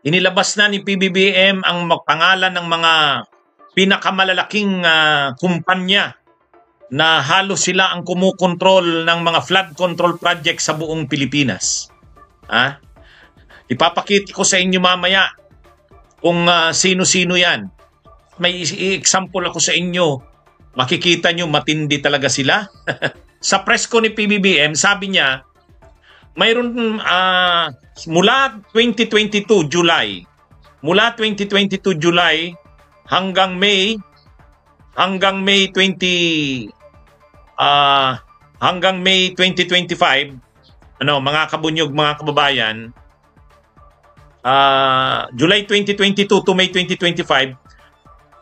Inilabas na ni PBBM ang pangalan ng mga pinakamalalaking kumpanya na halos sila ang kumukontrol ng mga flood control project sa buong Pilipinas. Ipapakita ko sa inyo mamaya kung sino-sino yan. May example ako sa inyo. Makikita nyo matindi talaga sila. Sa press ko ni PBBM, sabi niya, mayroon mula 2022 July hanggang May 2025 mga kabunyog, mga kababayan, July 2022 to May 2025,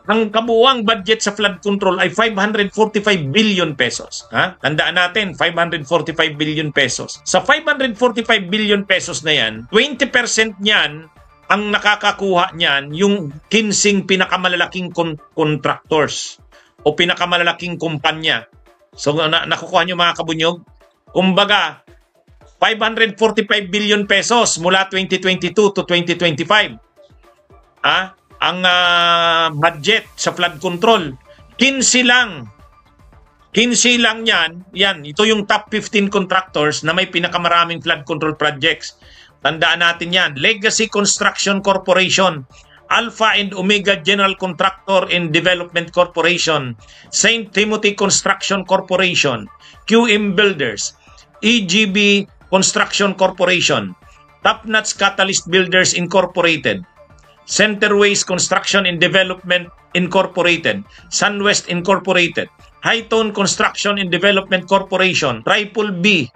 ang kabuuang budget sa flood control ay 545 billion pesos. Tandaan natin, 545 billion pesos. Sa 545 billion pesos na yan, 20% niyan, ang nakakakuha niyan, yung 15 pinakamalalaking contractors o pinakamalalaking kumpanya. So, nakukuha nyo mga kabunyog? Kumbaga, 545 billion pesos mula 2022 to 2025. Ang budget sa flood control, 15 lang yan. Ito yung top 15 contractors na may pinakamaraming flood control projects. Tandaan natin yan. Legacy Construction Corporation, Alpha and Omega General Contractor and Development Corporation, St. Timothy Construction Corporation, QM Builders, EGB Construction Corporation, Top Notch Catalyst Builders Incorporated, Centerways Construction and Development Incorporated, Sunwest Incorporated, Hightone Construction and Development Corporation, Triple B.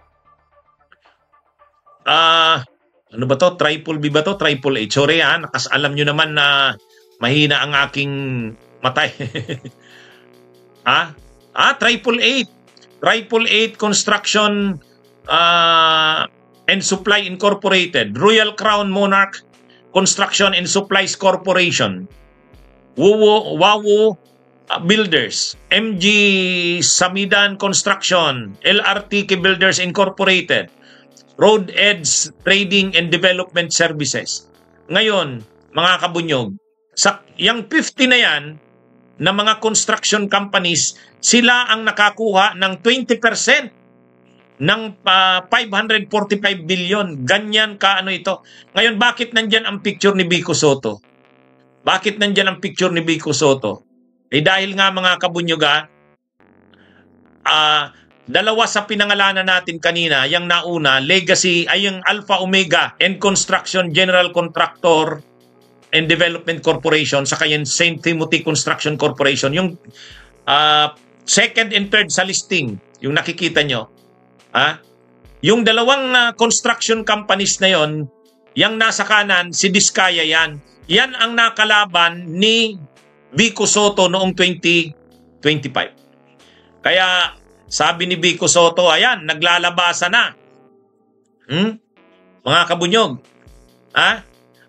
Ano ba to? Triple B ba to? Triple H. Sorry alam nyo naman na mahina ang aking matay. Triple Eight. Triple Eight Construction and Supply Incorporated, Royal Crown Monarch Construction and Supplies Corporation, Wawo Builders, MG Samidan Construction, LRTK Builders Incorporated, Road Edge Trading and Development Services. Ngayon, mga kabunyog, yung 50 na yan na mga construction companies, sila ang nakakuha ng 20% ng 545 billion. Ganyan ka ito. Ngayon, bakit nandyan ang picture ni Vico Sotto? Bakit nandyan ang picture ni Vico Sotto? Dahil nga mga kabunyoga, dalawa sa pinangalanan natin kanina, yung nauna, Legacy, ay yung Alpha Omega and Construction General Contractor and Development Corporation, saka yung St. Timothy Construction Corporation. Yung second and third sa listing, yung nakikita nyo. Yung dalawang construction companies na yon, yung nasa kanan, si Diskaya yan. Yan ang nakalaban ni Vico Sotto noong 2025. Kaya sabi ni Vico Sotto, ayan, naglalabasa na. Mga kabunyog,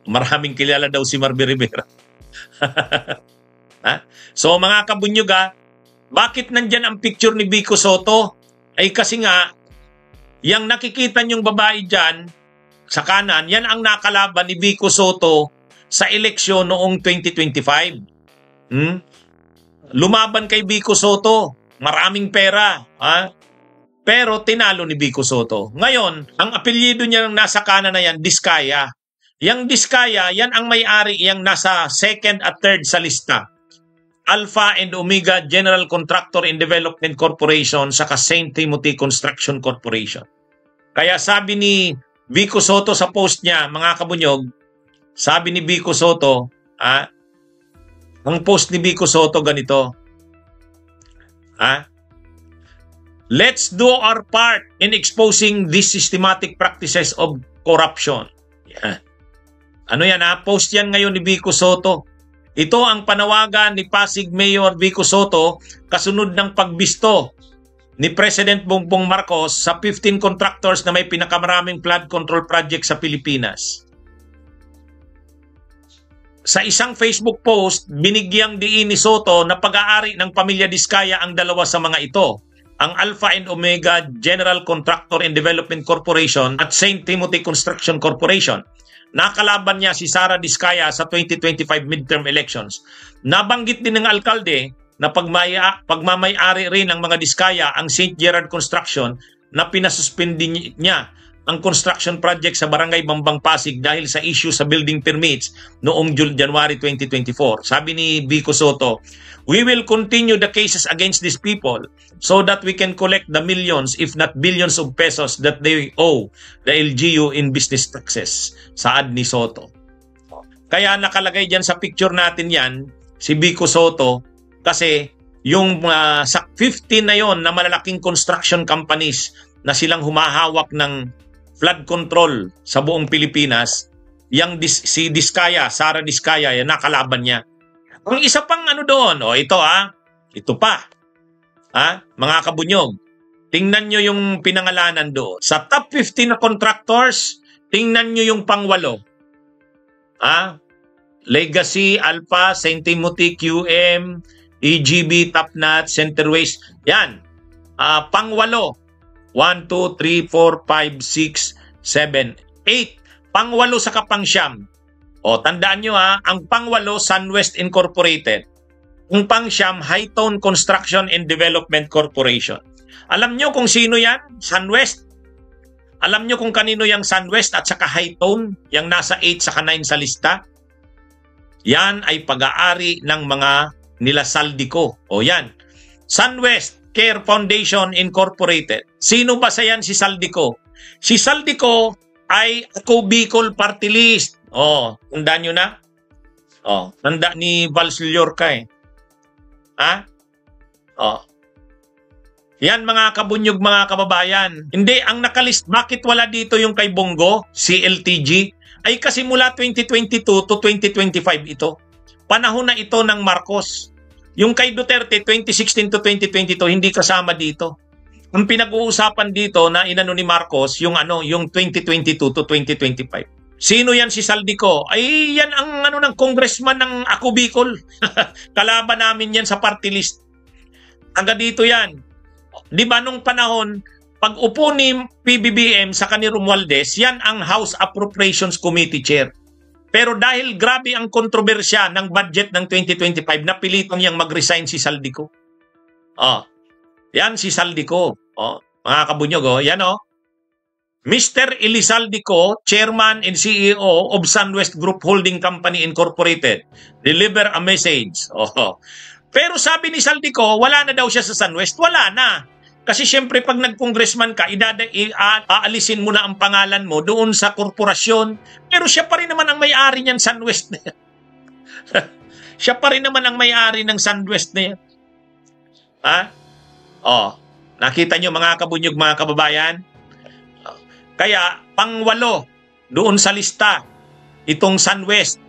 maraming kilala daw si Marby Rivera. So mga kabunyog, bakit nandyan ang picture ni Vico Sotto? Ay kasi nga, yang nakikita niyong babae dyan, sa kanan, yan ang nakalaban ni Vico Sotto sa eleksyon noong 2025. Lumaban kay Vico Sotto, maraming pera, pero tinalo ni Vico Sotto. Ngayon, ang apelyido niya nasa kanan na yan, Diskaya. Yang Diskaya, yan ang may-ari, yang nasa second at third sa lista. Alpha and Omega General Contractor and Development Corporation saka St. Timothy Construction Corporation. Kaya sabi ni Vico Sotto sa post niya, mga kabunyog, sabi ni Vico Sotto, ang post ni Vico Sotto ganito, let's do our part in exposing these systematic practices of corruption. Yan. Ano yan Post yan ngayon ni Vico Sotto. Ito ang panawagan ni Pasig Mayor Vico Sotto kasunod ng pagbisto ni President Bongbong Marcos sa 15 contractors na may pinakamaraming flood control project sa Pilipinas. Sa isang Facebook post, binigyang diin ni Sotto na pag-aari ng pamilya Diskaya ang dalawa sa mga ito, ang Alpha and Omega General Contractor and Development Corporation at St. Timothy Construction Corporation. nakalaban niya si Sara Diskaya sa 2025 midterm elections. Nabanggit din ng alkalde na pagmamay-ari rin ng mga Diskaya ang St. Gerard Construction na pinasuspindi niya ang construction project sa Barangay Bambang Pasig dahil sa issue sa building permits noong January 2024. Sabi ni Vico Soto, "We will continue the cases against these people so that we can collect the millions if not billions of pesos that they owe the LGU in business taxes." Saad ni Soto. Kaya nakalagay dyan sa picture natin yan, si Vico Soto, kasi yung sa 15 na yon na malalaking construction companies na silang humahawak ng flood control sa buong Pilipinas, si Diskaya, Sara Diskaya, yan nakalaban niya. Ang isa pang ano doon, ito pa, mga kabunyog, tingnan nyo yung pinangalanan doon. Sa top 15 na contractors, tingnan nyo yung pang-8. Legacy, Alpha, St. Timothy, QM, EGB, Topnotch, Centerways, yan. Pang-8. 1, 2, 3, 4, 5, 6, 7, 8. Pang-8 sa kapang-siyam. Tandaan nyo ang pang-8, Sunwest Incorporated. Ang pang-siyam, Hightone Construction and Development Corporation. Alam nyo kung sino yan? Sunwest? Alam nyo kung kanino yung Sunwest at saka Hightone? Yung nasa 8 saka 9 sa lista? Yan ay pag-aari ng mga nila Saldico. Yan. Sunwest Care Foundation Incorporated. Sino ba sa yan si Saldico? Si Saldico ay Ako Bicol Party List. Tandaan nyo na? Tanda ni Val Llorca Yan mga kabunyog, mga kababayan. Hindi, ang nakalist, bakit wala dito yung kay Bongo, CLTG? Ay kasi mula 2022 to 2025 ito. Panahon na ito ng Marcos. Yung kay Duterte, 2016 to 2022, hindi kasama dito. Ang pinag-uusapan dito na inano ni Marcos, yung 2022 to 2025. Sino yan si Saldico? Ay, yan ang ng congressman ng Ako Bicol. Kalaban namin yan sa party list. Hanggang dito yan. Di ba nung panahon, pag upo ni PBBM sa kanil Romualdez, yan ang House Appropriations Committee Chair. Pero dahil grabe ang kontrobersya ng budget ng 2025, napilitan niyang mag-resign si Saldico. Yan si Saldico. Mga kabunyog, yan Mr. Elisaldico, Chairman and CEO of Sunwest Group Holding Company Incorporated, deliver a message. Pero sabi ni Saldico, wala na daw siya sa Sunwest. Wala na. Kasi syempre pag nag-congressman ka, aalisin mo na ang pangalan mo doon sa korporasyon. Pero siya pa rin naman ang may-ari niyan Sunwest na yan. Siya pa rin naman ang may-ari ng Sunwest na yan. Nakita nyo mga kabunyog, mga kababayan? Kaya pang-8 doon sa lista, itong Sunwest.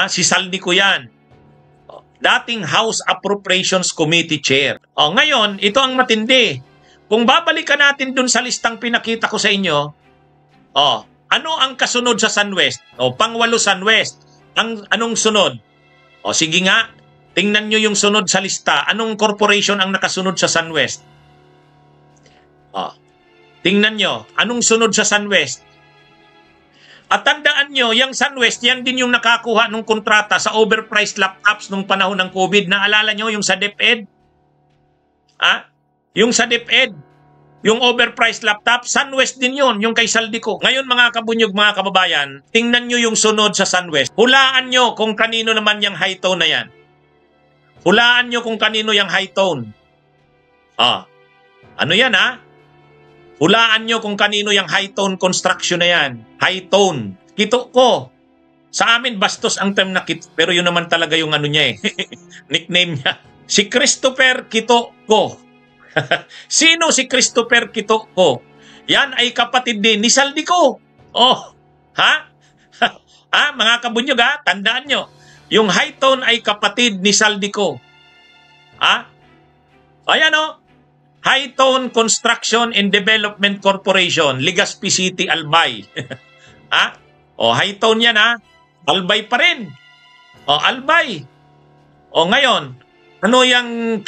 Si Saldico yan. Dating House Appropriations Committee Chair. Ngayon, ito ang matindi. Kung babalikan natin dun sa listang pinakita ko sa inyo, ano ang kasunod sa Sunwest? Pang-8 Sunwest. Anong sunod? Sige nga, tingnan nyo yung sunod sa lista. Anong corporation ang nakasunod sa Sunwest? Tingnan nyo, anong sunod sa Sunwest? At tandaan nyo, yung Sunwest, yan din yung nakakuha ng kontrata sa overpriced laptops nung panahon ng COVID. Naalala nyo yung sa DepEd? Yung sa DepEd, yung overpriced laptop, Sunwest din yun, yung kay Saldico. Ngayon mga kabunyog, mga kababayan, tingnan nyo yung sunod sa Sunwest. Hulaan nyo kung kanino naman yung Hightone na yan. Hulaan nyo kung kanino yung Hightone. Ano yan Hulaan nyo kung kanino yung Hightone Construction na yan. Hightone. Kito ko. Sa amin, bastos ang term na kito. Pero yun naman talaga yung niya nickname niya. Si Christopher Kito ko. Sino si Christopher Kito ko? Yan ay kapatid din ni Saldico. Mga kabunyog tandaan nyo. Yung Hightone ay kapatid ni Saldico. Ayan Hightone Construction and Development Corporation, Legazpi City, Albay. Hightone yan Albay pa rin. Albay. Ngayon, ano yung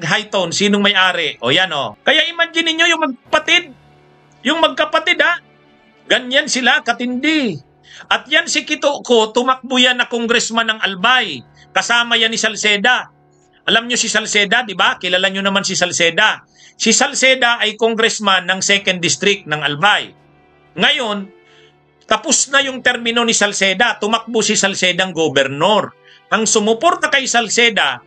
Hightone? Sinong may-ari? Yan Kaya imagine niyo yung magkapatid. Yung magkapatid Ganyan sila katindi. At yan si Kito ko, tumakbo yan na congressman ng Albay. Kasama yan ni Salceda. Alam nyo si Salceda, di ba? Kilala nyo naman si Salceda. Si Salceda ay congressman ng 2nd District ng Albay. Ngayon, tapos na yung termino ni Salceda. Tumakbo si Salceda ang gobernur. Ang sumuporta kay Salceda,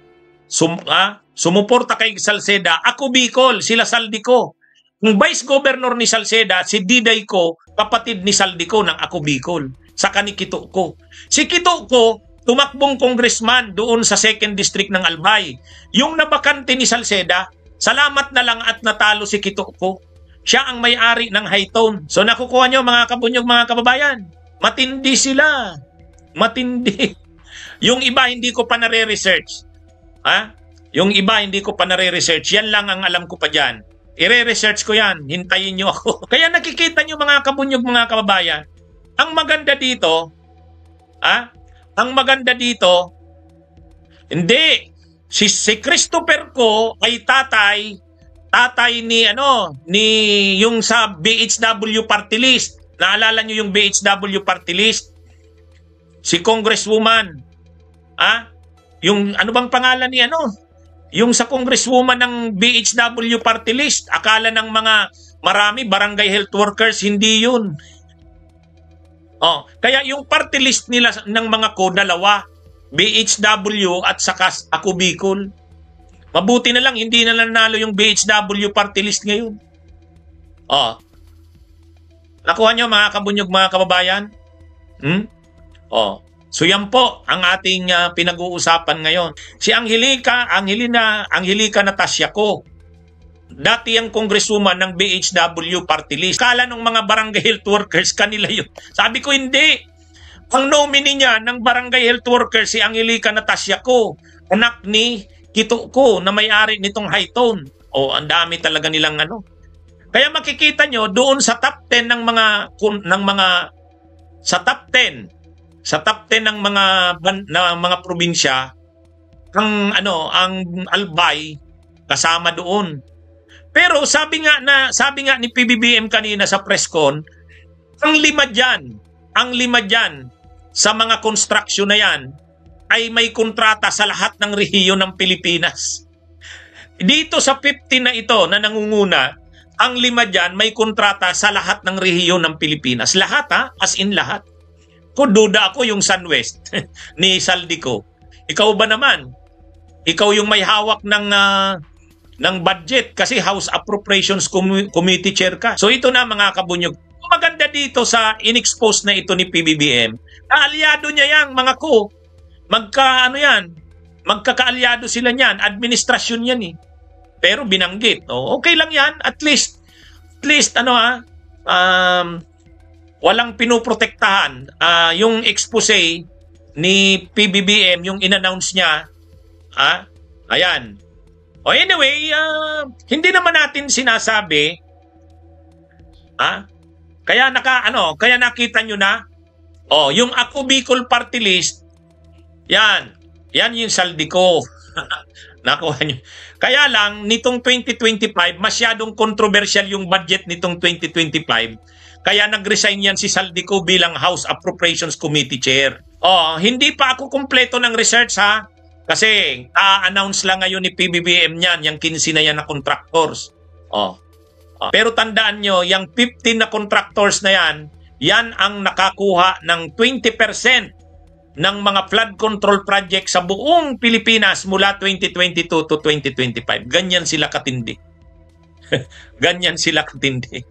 ako Bicol, sila Saldico. Ang vice governor ni Salceda, si Diday ko, kapatid ni Saldico ng ako Bicol. Saka ni Kito ko. Si Kito ko, tumakbong congressman doon sa 2nd District ng Albay. Yung nabakante ni Salceda, salamat na lang at natalo si Kito ko. Siya ang may-ari ng Hightone. So nakukuha nyo mga kabunyog, mga kababayan. Matindi sila. Matindi. Yung iba hindi ko pa nare-research. Yung iba hindi ko pa nare-research. Yan lang ang alam ko pa dyan. I-re-research ko yan. Hintayin nyo ako. Kaya nakikita nyo mga kabunyog, mga kababayan. Ang maganda dito, hindi. Si Christopher ko ay tatay ni yung sa BHW party list. Naalala nyo yung BHW party list? Si Congresswoman. Yung ano bang pangalan ni yung sa Congresswoman ng BHW party list. Akala ng mga marami barangay health workers, hindi yun. Kaya yung party list nila ng mga ko, dalawa. BHW at saka ako Bicol. Mabuti na lang, hindi na nanalo yung BHW party list ngayon. Nakuha nyo mga kabunyog, mga kababayan? So yan po ang ating pinag-uusapan ngayon. Si Angelica Natasha ko. Dati ang congresswoman ng BHW party list. Kala ng mga barangay health workers, kanila yun. Sabi ko hindi. Ang nominee niya ng barangay health workers, si Angelica Natasha ko. Anak ni Kito ko na may-ari nitong Hightone. Ang dami talaga nilang Kaya makikita nyo doon sa top 10 ng mga probinsya, ang Albay kasama doon. Pero sabi nga ni PBBM kanina sa press con, ang lima diyan sa mga construction na yan ay may kontrata sa lahat ng rehiyon ng Pilipinas. Dito sa 50 na ito na nangunguna, ang lima diyan may kontrata sa lahat ng rehiyon ng Pilipinas. Lahat as in lahat. Duda ako yung Sunwest ni Saldico. Ikaw ba naman? Ikaw yung may hawak ng budget kasi House Appropriations Committee Chair ka. So ito na mga kabunyog. Maganda dito sa in-expose na ito ni PBBM. Kaalyado niya yan, mga ko. Magkakaalyado sila niyan. Administrasyon yan eh. Pero binanggit. Okay lang yan. At least walang pinoprotektahan. Yung expose ni PBBM, yung in-announce niya, ayan. Anyway, hindi naman natin sinasabi, kaya nakita nyo na, yung Ako Bicol party list, yan yung Saldico. Nakuha nyo. Kaya lang, nitong 2025, masyadong controversial yung budget nitong 2025. Kaya nag-resign yan si Saldico bilang House Appropriations Committee Chair. Hindi pa ako kumpleto ng research kasi announce lang ngayon ni PBBM niyan, yung 15 na yan na contractors. Pero tandaan nyo, yung 15 na contractors na yan ang nakakuha ng 20% ng mga flood control project sa buong Pilipinas mula 2022 to 2025. Ganyan sila katindi. Ganyan sila katindi.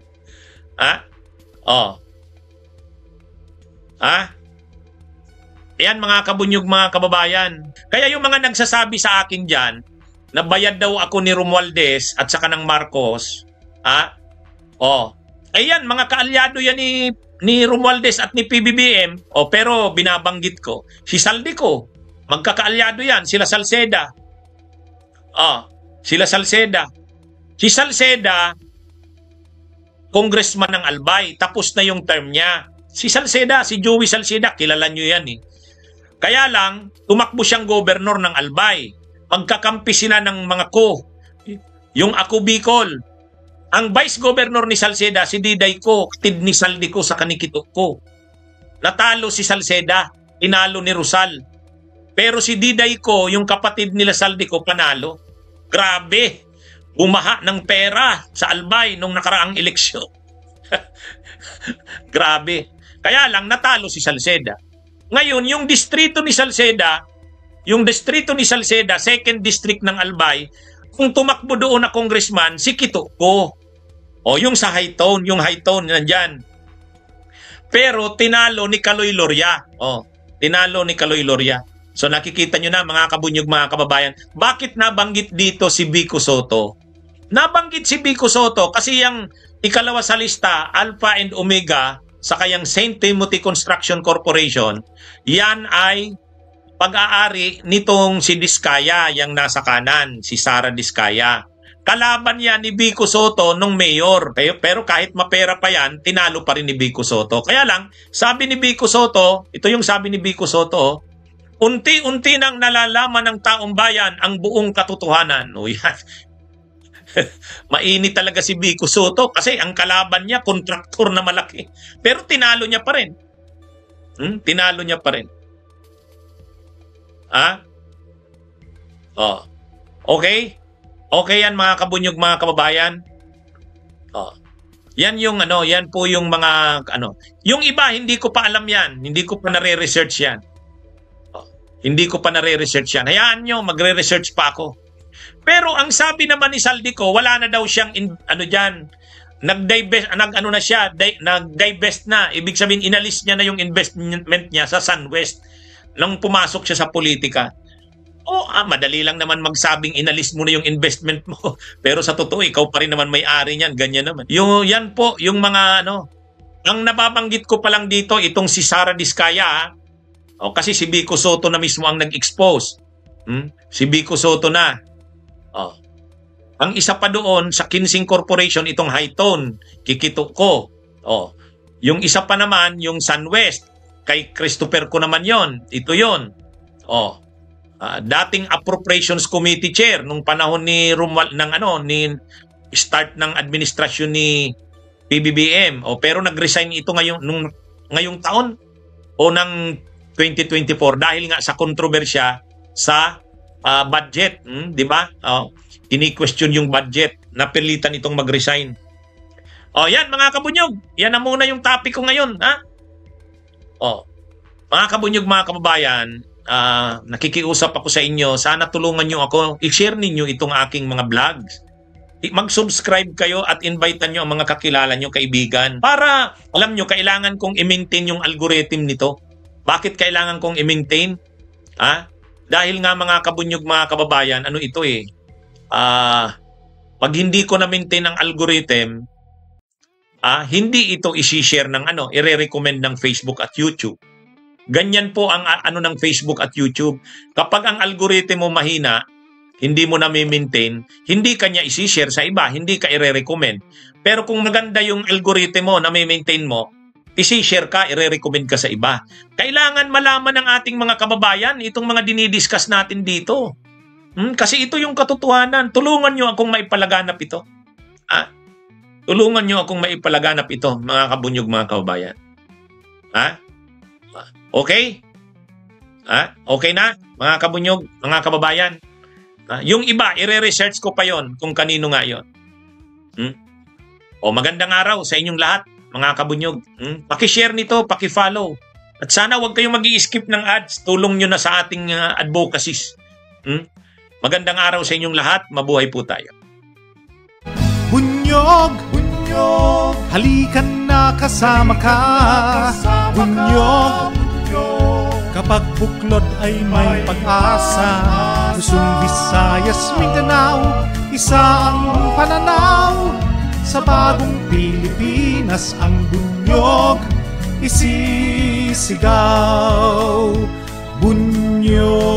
Ayan mga kabunyog, mga kababayan. Kaya yung mga nagsasabi sa akin dyan, na bayad daw ako ni Romualdez at saka ng Marcos, ayan, mga kaalyado yan ni Romualdez at ni PBBM, pero binabanggit ko, si Saldico, magkakaalyado yan, sila Salceda. Sila Salceda. Si Salceda, congressman ng Albay, tapos na yung term niya. Si Salceda, si Joey Salceda, kilala nyo yan eh. Kaya lang, tumakbo siyang gobernur ng Albay. Magkakampi sila ng mga ko. Yung Ako Bicol. Ang vice governor ni Salceda, si Diday ko, tid ni Saldico sa kanikito ko. natalo si Salceda, tinalo ni Rizal. Pero si Diday ko, yung kapatid nila Saldico, panalo. Grabe, bumaha ng pera sa Albay nung nakaraang eleksyon. Grabe. Kaya lang natalo si Salceda. Ngayon, yung distrito ni Salceda, second district ng Albay, kung tumakbo doon na congressman, si Kituko. O yung sa Hightone, yung Hightone nandyan. Pero tinalo ni Kaloy Loria. Tinalo ni Kaloy Loria. So nakikita nyo na mga kabunyog, mga kababayan, bakit nabanggit dito si Vico Soto? Nabanggit si Vico Soto kasi yung ikalawa sa lista, Alpha and Omega, sa kayang St. Timothy Construction Corporation, yan ay pag-aari nitong si Diskaya, yung nasa kanan, si Sara Diskaya. Kalaban yan ni Vico Soto nung mayor. Pero kahit mapera pa yan, tinalo pa rin ni Vico Soto. Kaya lang, sabi ni Vico Soto, ito yung sabi ni Vico Soto, unti-unti nang nalalaman ng taong bayan ang buong katotohanan. O yan. Mainit talaga si Vico Soto kasi ang kalaban niya, kontraktor na malaki. Pero tinalo niya pa rin. Tinalo niya pa rin. Okay? Okay yan mga kabunyog, mga kababayan. Yan yung yan po yung mga Yung iba hindi ko pa alam yan. Hindi ko pa nare-research yan. Hindi ko pa nare-research yan. Hayaan nyo, magre-research pa ako. Pero ang sabi naman ni Saldico, wala na daw siyang nag-divest na siya, nag-divest na. Ibig sabihin inalis niya na yung investment niya sa SunWest nang pumasok siya sa politika. Madali lang naman magsabing inalis mo na yung investment mo. Pero sa totoo, ikaw pa rin naman may-ari niyan. Ganyan naman. Yan po, yung mga Ang nababanggit ko pa lang dito, itong si Sara Diskaya. Kasi si Vico Soto na mismo ang nag-expose. Si Vico Soto na. Ang isa pa doon sa Kinsing Corporation, itong Hightone, Kikituko. Yung isa pa naman, yung SunWest, kay Christopher ko naman yon. Ito yon. Dating Appropriations Committee Chair nung panahon ni ni start ng administrasyon ni PBBM. Pero nag-resign ito ngayong taon o ng 2024 dahil nga sa kontrobersya sa budget, di ba? Ini-question yung budget, napilitan itong mag-resign. Yan mga kabunyog, yan na muna yung topic ko ngayon, ha? Mga kabunyog, mga kababayan, nakikiusap ako sa inyo, sana tulungan nyo ako, i-share ninyo itong aking mga vlogs. Mag-subscribe kayo at invitean nyo ang mga kakilala nyo, kaibigan. Para, alam nyo, kailangan kong i-maintain yung algorithm nito. Bakit kailangan kong i-maintain? Dahil nga mga kabunyog, mga kababayan, pag hindi ko na-maintain ang algorithm, hindi ito i-share ng i-recommend ng Facebook at YouTube. Ganyan po ang ng Facebook at YouTube. Kapag ang algorithm mo mahina, hindi mo na-maintain, hindi kanya i-share sa iba, hindi ka i-recommend. Pero kung maganda yung algorithm mo na maintain mo, i-share ka, i-recommend ka sa iba. Kailangan malaman ng ating mga kababayan itong mga dinidiscuss natin dito. Kasi ito yung katotohanan. Tulungan nyo akong maipalaganap ito. Tulungan nyo akong maipalaganap ito, mga kabunyog, mga kababayan. Okay? Okay na, mga kabunyog, mga kababayan? Yung iba, i-research ko pa yon kung kanino nga yon. Magandang araw sa inyong lahat, mga kabunyog. Paki-share nito, paki-follow. At sana huwag kayong mag-i-skip ng ads. Tulong nyo na sa ating advocacies. Magandang araw sa inyong lahat. Mabuhay po tayo. Bunyog, bunyog, halikan na kasama ka. Bunyog, kapag buklod ay may pag-asa. Luzon, Visayas, Mindanao, isa ang pananaw. Sa bagong Pilipinas ang bunyog isisigaw. Bunyog.